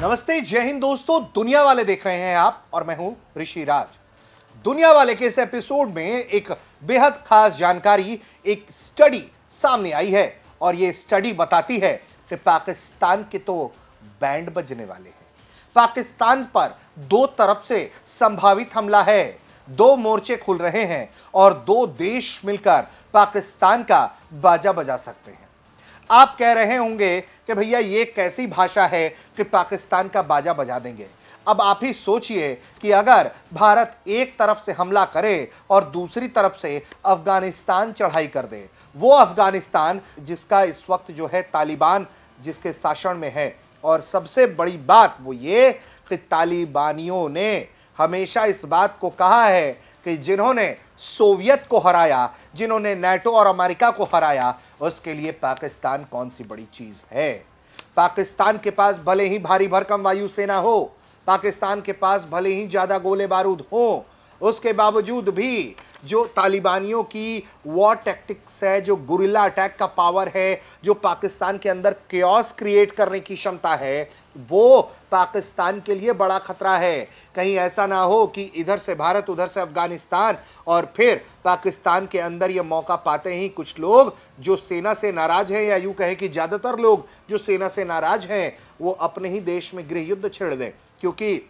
नमस्ते, जय हिंद दोस्तों। दुनिया वाले देख रहे हैं आप और मैं हूं ऋषि राज। दुनिया वाले के इस एपिसोड में एक बेहद खास जानकारी, एक स्टडी सामने आई है और यह स्टडी बताती है कि पाकिस्तान के तो बैंड बजने वाले हैं। पाकिस्तान पर दो तरफ से संभावित हमला है, दो मोर्चे खुल रहे हैं और दो देश मिलकर पाकिस्तान का बाजा बजा सकते हैं। आप कह रहे होंगे कि भैया ये कैसी भाषा है कि पाकिस्तान का बाजा बजा देंगे। अब आप ही सोचिए कि अगर भारत एक तरफ से हमला करे और दूसरी तरफ से अफगानिस्तान चढ़ाई कर दे, वो अफगानिस्तान जिसका इस वक्त जो है तालिबान जिसके शासन में है। और सबसे बड़ी बात वो ये कि तालिबानियों ने हमेशा इस बात को कहा है कि जिन्होंने सोवियत को हराया, जिन्होंने नाटो और अमेरिका को हराया, उसके लिए पाकिस्तान कौन सी बड़ी चीज है। पाकिस्तान के पास भले ही भारी भरकम वायुसेना हो, पाकिस्तान के पास भले ही ज्यादा गोले बारूद हो, उसके बावजूद भी जो तालिबानियों की वॉर टैक्टिक्स है, जो गुरिल्ला अटैक का पावर है, जो पाकिस्तान के अंदर केओस क्रिएट करने की क्षमता है, वो पाकिस्तान के लिए बड़ा खतरा है। कहीं ऐसा ना हो कि इधर से भारत उधर से अफगानिस्तान और फिर पाकिस्तान के अंदर ये मौका पाते ही कुछ लोग जो सेना से नाराज हैं, या यूं कहें कि ज्यादातर लोग जो सेना से नाराज हैं, वो अपने ही देश में गृह युद्ध छेड़ दें। क्योंकि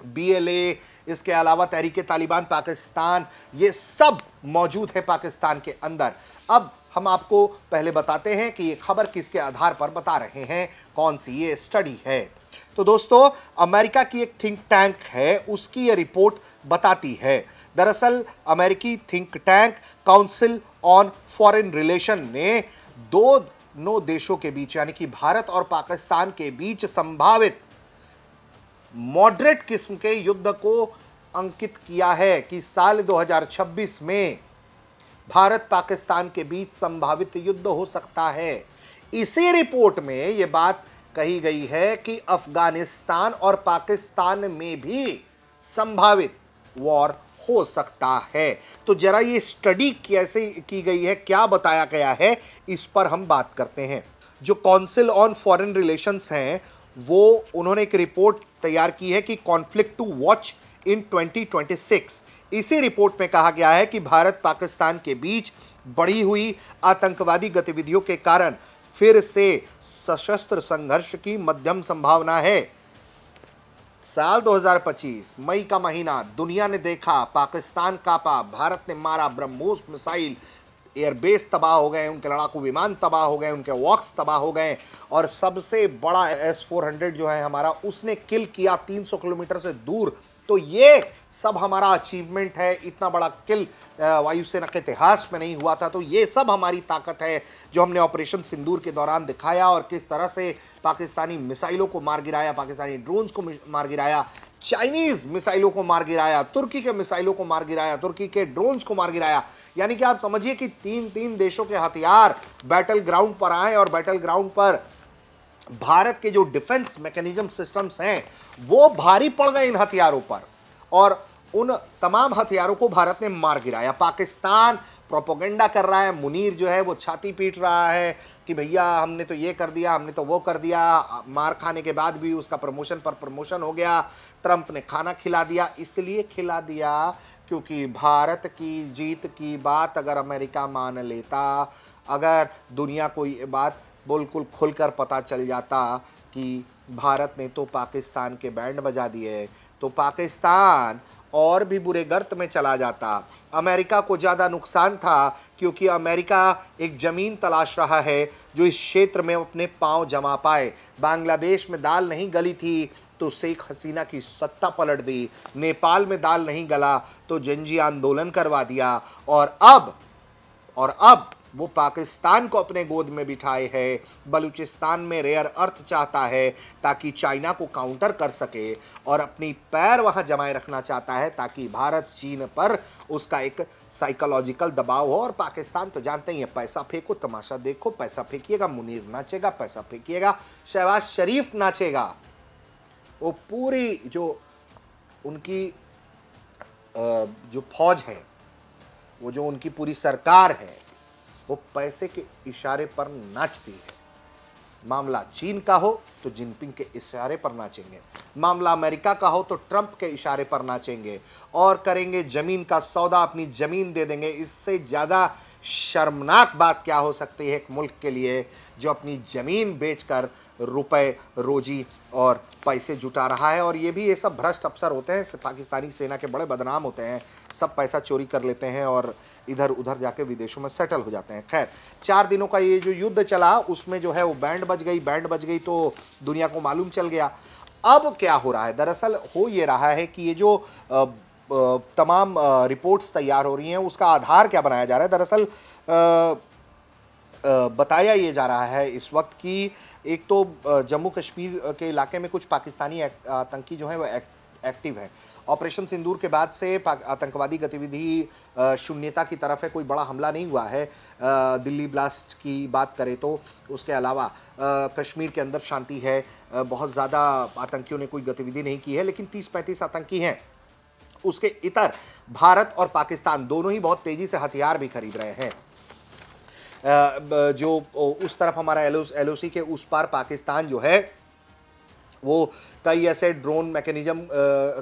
बीएलए, इसके अलावा तहरीके तालिबान पाकिस्तान, ये सब मौजूद है पाकिस्तान के अंदर। अब हम आपको पहले बताते हैं कि ये खबर किसके आधार पर बता रहे हैं, कौन सी ये स्टडी है। तो दोस्तों, अमेरिका की एक थिंक टैंक है, उसकी ये रिपोर्ट बताती है। दरअसल अमेरिकी think tank council on foreign relation ने दोनों देशों के बीच यानी कि भारत और पाकिस्तान के बीच संभावित मॉडरेट किस्म के युद्ध को अंकित किया है कि साल 2026 में भारत पाकिस्तान के बीच संभावित युद्ध हो सकता है। इसी रिपोर्ट में यह बात कही गई है कि अफगानिस्तान और पाकिस्तान में भी संभावित वॉर हो सकता है। तो जरा ये स्टडी कैसे की गई है, क्या बताया गया है, इस पर हम बात करते हैं। जो काउंसिल ऑन फॉरेन रिलेशंस हैं, वो उन्होंने एक रिपोर्ट तैयार की है कि कॉन्फ्लिक्ट टू वॉच इन 2026। इसी रिपोर्ट में कहा गया है कि भारत पाकिस्तान के बीच बढ़ी हुई आतंकवादी गतिविधियों के कारण फिर से सशस्त्र संघर्ष की मध्यम संभावना है। साल 2025 मई का महीना, दुनिया ने देखा, पाकिस्तान कांपा, भारत ने मारा ब्रह्मोस मिसाइल, एयरबेस तबाह हो गए, उनके लड़ाकू विमान तबाह हो गए, उनके वॉक्स तबाह हो गए, और सबसे बड़ा S-400 जो है हमारा, उसने किल किया 300 किलोमीटर से दूर। तो ये सब हमारा अचीवमेंट है। इतना बड़ा किल वायुसेना के इतिहास में नहीं हुआ था। तो ये सब हमारी ताकत है जो हमने ऑपरेशन सिंदूर के दौरान दिखाया, और किस तरह से पाकिस्तानी मिसाइलों को मार गिराया, पाकिस्तानी ड्रोन्स को मार गिराया, चाइनीज मिसाइलों को मार गिराया, तुर्की के मिसाइलों को मार गिराया, तुर्की के ड्रोन्स को मार गिराया। यानी कि आप समझिए कि तीन देशों के हथियार बैटल ग्राउंड पर आए, और बैटल ग्राउंड पर भारत के जो डिफेंस मैकेनिज्म सिस्टम्स हैं वो भारी पड़ गए इन हथियारों पर, और उन तमाम हथियारों को भारत ने मार गिराया। पाकिस्तान प्रोपोगेंडा कर रहा है, मुनीर जो है वो छाती पीट रहा है कि भैया हमने तो ये कर दिया, हमने तो वो कर दिया। मार खाने के बाद भी उसका प्रमोशन पर प्रमोशन हो गया। ट्रंप ने खाना खिला दिया, इसलिए खिला दिया क्योंकि भारत की जीत की बात अगर अमेरिका मान लेता, अगर दुनिया को ये बात बिल्कुल खुलकर पता चल जाता कि भारत ने तो पाकिस्तान के बैंड बजा दिए, तो पाकिस्तान और भी बुरे गर्त में चला जाता। अमेरिका को ज़्यादा नुकसान था क्योंकि अमेरिका एक ज़मीन तलाश रहा है जो इस क्षेत्र में अपने पांव जमा पाए। बांग्लादेश में दाल नहीं गली थी तो शेख हसीना की सत्ता पलट दी, नेपाल में दाल नहीं गला तो जंजी आंदोलन करवा दिया, और अब वो पाकिस्तान को अपने गोद में बिठाए है। बलूचिस्तान में रेयर अर्थ चाहता है ताकि चाइना को काउंटर कर सके, और अपनी पैर वहां जमाए रखना चाहता है ताकि भारत चीन पर उसका एक साइकोलॉजिकल दबाव हो। और पाकिस्तान तो जानते ही है, पैसा फेंको तमाशा देखो, पैसा फेंकिएगा मुनीर नाचेगा, पैसा फेंकिएगा शहबाज शरीफ नाचेगा। वो पूरी जो उनकी जो फौज है, वो जो उनकी पूरी सरकार है, वो पैसे के इशारे पर नाचती है। मामला चीन का हो तो जिनपिंग के इशारे पर नाचेंगे, मामला अमेरिका का हो तो ट्रंप के इशारे पर नाचेंगे और करेंगे जमीन का सौदा, अपनी जमीन दे देंगे। इससे ज़्यादा शर्मनाक बात क्या हो सकती है एक मुल्क के लिए जो अपनी ज़मीन बेचकर रुपए रोजी और पैसे जुटा रहा है। और ये सब भ्रष्ट अफसर होते हैं, पाकिस्तानी सेना के बड़े बदनाम होते हैं, सब पैसा चोरी कर लेते हैं और इधर उधर जाके विदेशों में सेटल हो जाते हैं। खैर, 4 दिनों का ये जो युद्ध चला उसमें जो है वो बैंड बज गई तो दुनिया को मालूम चल गया। अब क्या हो रहा है, दरअसल हो ये रहा है कि ये जो तमाम रिपोर्ट्स तैयार हो रही हैं उसका आधार क्या बनाया जा रहा है। दरअसल बताया ये जा रहा है इस वक्त कि एक तो जम्मू कश्मीर के इलाके में कुछ पाकिस्तानी आतंकी जो है वो एक्टिव है। ऑपरेशन सिंदूर के बाद से आतंकवादी गतिविधि शून्यता की तरफ है, कोई बड़ा हमला नहीं हुआ है। दिल्ली ब्लास्ट की बात करें तो उसके अलावा कश्मीर के अंदर शांति है, बहुत ज़्यादा आतंकियों ने कोई गतिविधि नहीं की है, लेकिन 30-35 आतंकी हैं। उसके इतर भारत और पाकिस्तान दोनों ही बहुत तेज़ी से हथियार भी खरीद रहे हैं। जो उस तरफ हमारा एलओसी के उस पार पाकिस्तान जो है वो कई ऐसे ड्रोन मैकेनिज्म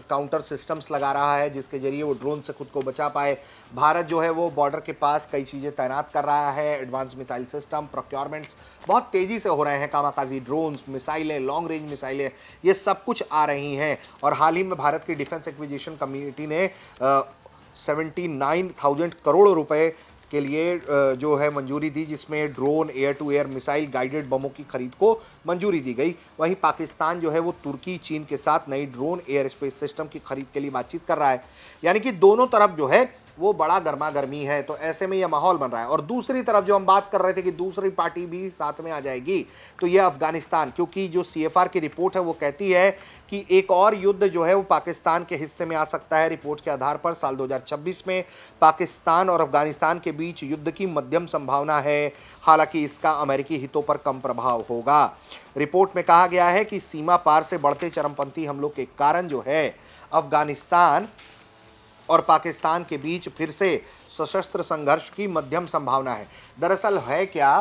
काउंटर सिस्टम्स लगा रहा है जिसके जरिए वो ड्रोन से खुद को बचा पाए। भारत जो है वो बॉर्डर के पास कई चीज़ें तैनात कर रहा है, एडवांस मिसाइल सिस्टम, प्रोक्योरमेंट्स बहुत तेज़ी से हो रहे हैं, कामाकाजी ड्रोन्स, मिसाइलें, लॉन्ग रेंज मिसाइलें, ये सब कुछ आ रही हैं। और हाल ही में भारत की डिफेंस एक्विजिशन कमेटी ने 79,000 करोड़ रुपए के लिए जो है मंजूरी दी, जिसमें drone, air to air missile, guided बमों की खरीद को मंजूरी दी गई। वहीं पाकिस्तान जो है वो तुर्की, चीन के साथ नई ड्रोन एयर स्पेस सिस्टम की खरीद के लिए बातचीत कर रहा है। यानी कि दोनों तरफ जो है वो बड़ा गर्मा गर्मी है, तो ऐसे में यह माहौल बन रहा है। और दूसरी तरफ जो हम बात कर रहे थे कि दूसरी पार्टी भी साथ में आ जाएगी, तो यह अफगानिस्तान, क्योंकि जो CFR की रिपोर्ट है वो कहती है कि एक और युद्ध जो है वो पाकिस्तान के हिस्से में आ सकता है। रिपोर्ट के आधार पर साल 2026 में पाकिस्तान और अफगानिस्तान के बीच युद्ध की मध्यम संभावना है, हालांकि इसका अमेरिकी हितों पर कम प्रभाव होगा। रिपोर्ट में कहा गया है कि सीमा पार से बढ़ते चरमपंथी हमलों के कारण जो है अफगानिस्तान और पाकिस्तान के बीच फिर से सशस्त्र संघर्ष की मध्यम संभावना है। दरअसल है क्या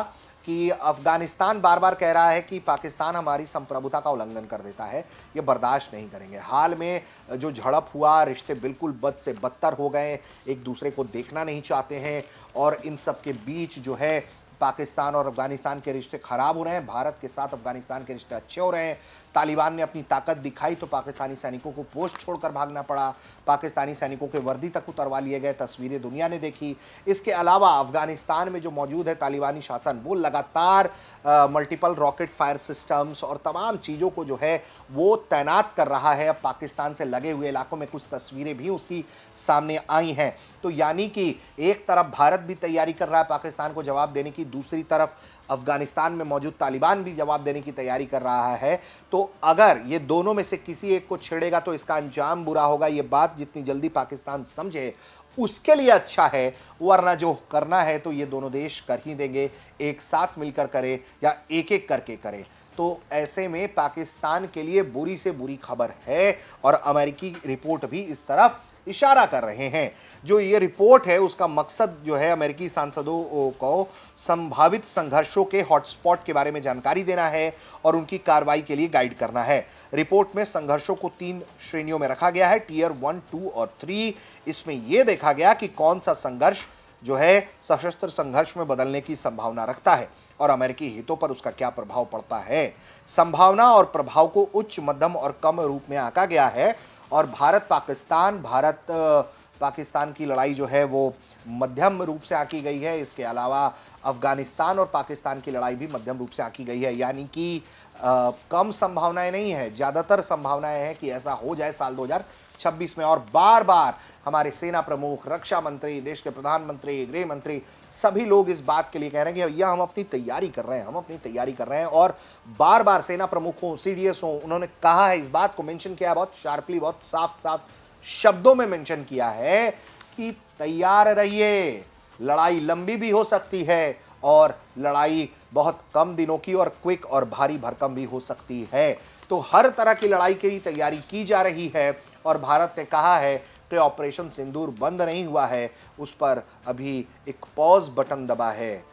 कि अफगानिस्तान बार बार कह रहा है कि पाकिस्तान हमारी संप्रभुता का उल्लंघन कर देता है, ये बर्दाश्त नहीं करेंगे। हाल में जो झड़प हुआ, रिश्ते बिल्कुल बद से बदतर हो गए, एक दूसरे को देखना नहीं चाहते हैं और इन सब के बीच जो है पाकिस्तान और अफगानिस्तान के रिश्ते खराब हो रहे हैं, भारत के साथ अफगानिस्तान के रिश्ते अच्छे हो रहे हैं। तालिबान ने अपनी ताकत दिखाई तो पाकिस्तानी सैनिकों को पोस्ट छोड़कर भागना पड़ा, पाकिस्तानी सैनिकों के वर्दी तक उतरवा लिए गए, तस्वीरें दुनिया ने देखी। इसके अलावा अफगानिस्तान में जो मौजूद है तालिबानी शासन, वो लगातार मल्टीपल रॉकेट फायर सिस्टम्स और तमाम चीज़ों को जो है वो तैनात कर रहा है। अब पाकिस्तान से लगे हुए इलाकों में कुछ तस्वीरें भी उसकी सामने आई हैं। तो यानी कि एक तरफ भारत भी तैयारी कर रहा है पाकिस्तान को जवाब देने की, दूसरी तरफ अफगानिस्तान में मौजूद तालिबान भी जवाब देने की तैयारी कर रहा है। तो अगर ये दोनों में से किसी एक को छेड़ेगा तो इसका अंजाम बुरा होगा। ये बात जितनी जल्दी पाकिस्तान समझे उसके लिए अच्छा है, वरना जो करना है तो ये दोनों देश कर ही देंगे, एक साथ मिलकर करे या एक एक करके करे। तो ऐसे में पाकिस्तान के लिए बुरी से बुरी खबर है और अमेरिकी रिपोर्ट भी इस तरफ इशारा कर रहे हैं। जो ये रिपोर्ट है उसका मकसद जो है अमेरिकी सांसदों को संभावित संघर्षों के हॉटस्पॉट के बारे में जानकारी देना है और उनकी कार्रवाई के लिए गाइड करना है। रिपोर्ट में संघर्षों को 3 श्रेणियों में रखा गया है, टियर 1, 2 और 3। इसमें यह देखा गया कि कौन सा संघर्ष जो है सशस्त्र संघर्ष में बदलने की संभावना रखता है और अमेरिकी हितों पर उसका क्या प्रभाव पड़ता है। संभावना और प्रभाव को उच्च, मध्यम और कम रूप में आंका गया है और भारत पाकिस्तान की लड़ाई जो है वो मध्यम रूप से आंकी गई है। इसके अलावा अफगानिस्तान और पाकिस्तान की लड़ाई भी मध्यम रूप से आंकी गई है, यानी कि कम संभावनाएं नहीं है, ज़्यादातर संभावनाएं हैं कि ऐसा हो जाए साल 2026 में। और बार बार हमारे सेना प्रमुख, रक्षा मंत्री, देश के प्रधानमंत्री, गृह मंत्री, सभी लोग इस बात के लिए कह रहे हैं कि भैया हम अपनी तैयारी कर रहे हैं, हम अपनी तैयारी कर रहे हैं। और बार बार सेना प्रमुखों, CDS उन्होंने कहा है, इस बात को मेंशन किया है, बहुत शार्पली, बहुत साफ साफ शब्दों में मेंशन किया है कि तैयार रहिए, लड़ाई लंबी भी हो सकती है और लड़ाई बहुत कम दिनों की और क्विक और भारी भरकम भी हो सकती है। तो हर तरह की लड़ाई के लिए तैयारी की जा रही है और भारत ने कहा है कि ऑपरेशन सिंदूर बंद नहीं हुआ है, उस पर अभी एक पॉज बटन दबा है,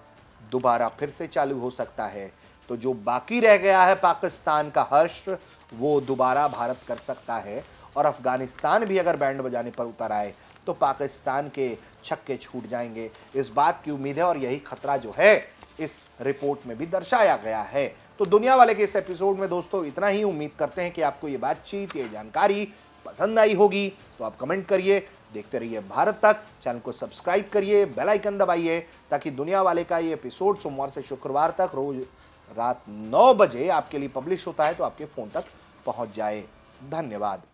दोबारा फिर से चालू हो सकता है। तो जो बाकी रह गया है पाकिस्तान का हर्ष, वो दोबारा भारत कर सकता है। और अफगानिस्तान भी अगर बैंड बजाने पर उतर आए तो पाकिस्तान के छक्के छूट जाएंगे। इस बात की उम्मीद है और यही खतरा जो है इस रिपोर्ट में भी दर्शाया गया है। तो दुनिया वाले के इस एपिसोड में दोस्तों इतना ही। उम्मीद करते हैं कि आपको ये बातचीत, ये जानकारी पसंद आई होगी। तो आप कमेंट करिए, देखते रहिए भारत तक। चैनल को सब्सक्राइब करिए, बेल आइकन दबाइए, ताकि दुनिया वाले का ये एपिसोड सोमवार से शुक्रवार तक रोज रात 9 बजे आपके लिए पब्लिश होता है तो आपके फोन तक पहुंच जाए। धन्यवाद।